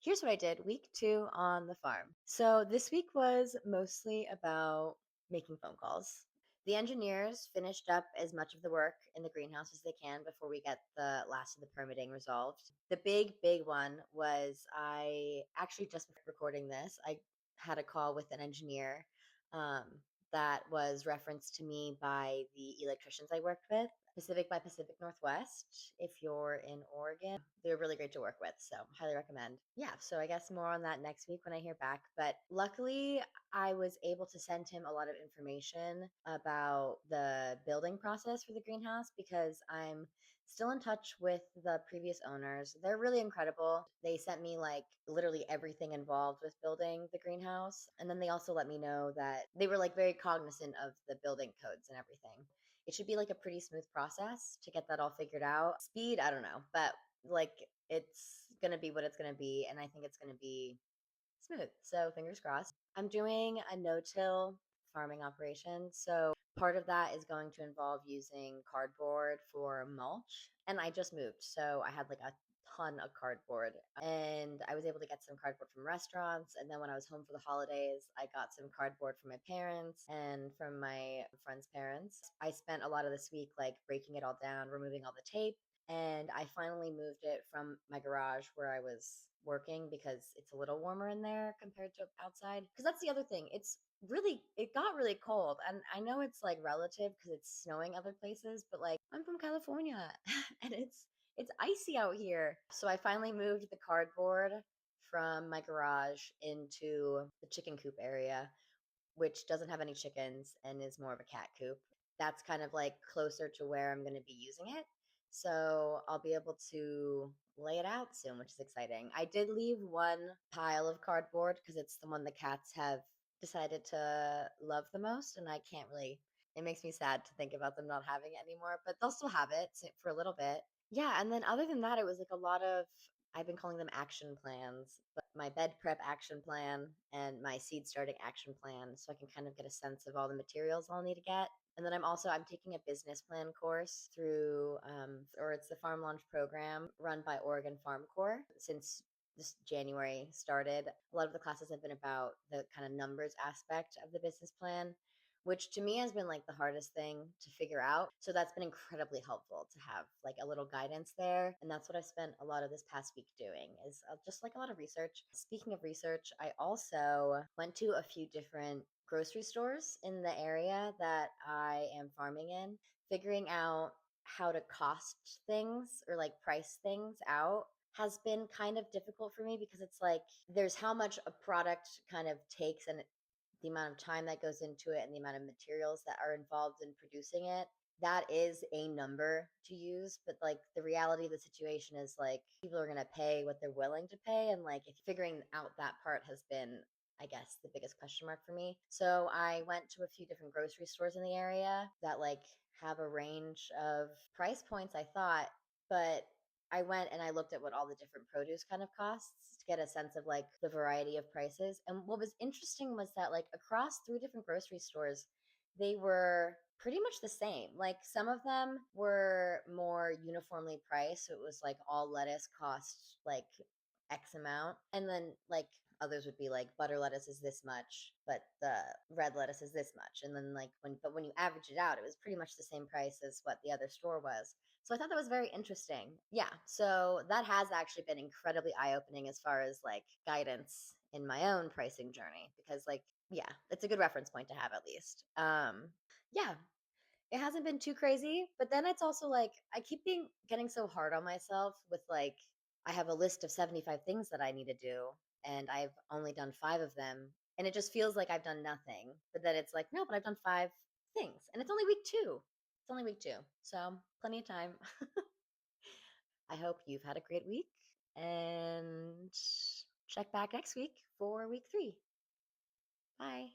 Here's what I did week 2 on the farm. So this week was mostly about making phone calls. The engineers finished up as much of the work in the greenhouse as they can before we get the last of the permitting resolved. The big one was I actually just before recording this, I had a call with an engineer that was referenced to me by the electricians I worked with. Pacific by Pacific Northwest. If you're in Oregon, they're really great to work with. So, highly recommend. Yeah. So, I guess more on that next week when I hear back. But luckily, I was able to send him a lot of information about the building process for the greenhouse because I'm still in touch with the previous owners. They're really incredible. They sent me like literally everything involved with building the greenhouse. And then they also let me know that they were like very cognizant of the building codes and everything. It should be like a pretty smooth process to get that all figured out. Speed, I don't know, but like it's going to be what it's going to be. And I think it's going to be smooth. So fingers crossed. I'm doing a no-till farming operation. So part of that is going to involve using cardboard for mulch. And I just moved, so I had like a ton of cardboard. And I was able to get some cardboard from restaurants. And then when I was home for the holidays, I got some cardboard from my parents and from my friends' parents. I spent a lot of this week like breaking it all down, removing all the tape, and I finally moved it from my garage where I was working because it's a little warmer in there compared to outside. Because that's the other thing. It got really cold. And I know it's like relative because it's snowing other places, but like I'm from California and it's icy out here. So I finally moved the cardboard from my garage into the chicken coop area, which doesn't have any chickens and is more of a cat coop. That's kind of like closer to where I'm going to be using it. So I'll be able to lay it out soon, which is exciting. I did leave one pile of cardboard because it's the one the cats have decided to love the most. And I can't really, it makes me sad to think about them not having it anymore, but they'll still have it for a little bit. Yeah. And then other than that, it was like a lot of I've been calling them action plans, but my bed prep action plan and my seed starting action plan, so I can kind of get a sense of all the materials I'll need to get. And then I'm taking a business plan course through, or it's the Farm Launch program run by Oregon Farm Corps. Since this January started, a lot of the classes have been about the kind of numbers aspect of the business plan, which to me has been like the hardest thing to figure out. So that's been incredibly helpful to have like a little guidance there. And that's what I've spent a lot of this past week doing is just like a lot of research. Speaking of research, I also went to a few different grocery stores in the area that I am farming in, figuring out how to cost things or like price things out has been kind of difficult for me because it's like there's how much a product kind of takes and the amount of time that goes into it and the amount of materials that are involved in producing it. That is a number to use, but like the reality of the situation is like people are going to pay what they're willing to pay. And like if figuring out that part has been, I guess, the biggest question mark for me. So I went to a few different grocery stores in the area that like have a range of price points, I thought, but I went and I looked at what all the different produce kind of costs to get a sense of like the variety of prices. And what was interesting was that like across 3 different grocery stores, they were pretty much the same. Like some of them were more uniformly priced. So it was like all lettuce cost like X amount. And then like others would be like butter lettuce is this much, but the red lettuce is this much. And then like when you average it out, it was pretty much the same price as what the other store was. So I thought that was very interesting. Yeah. So that has actually been incredibly eye-opening as far as like guidance in my own pricing journey because like yeah, it's a good reference point to have at least. Yeah, it hasn't been too crazy, but then it's also like I keep being getting so hard on myself with like I have a list of 75 things that I need to do and I've only done 5 of them and it just feels like I've done nothing. But then it's like no, but I've done 5 things and it's only week 2. It's only week 2. So, plenty of time. I hope you've had a great week and check back next week for week 3. Bye.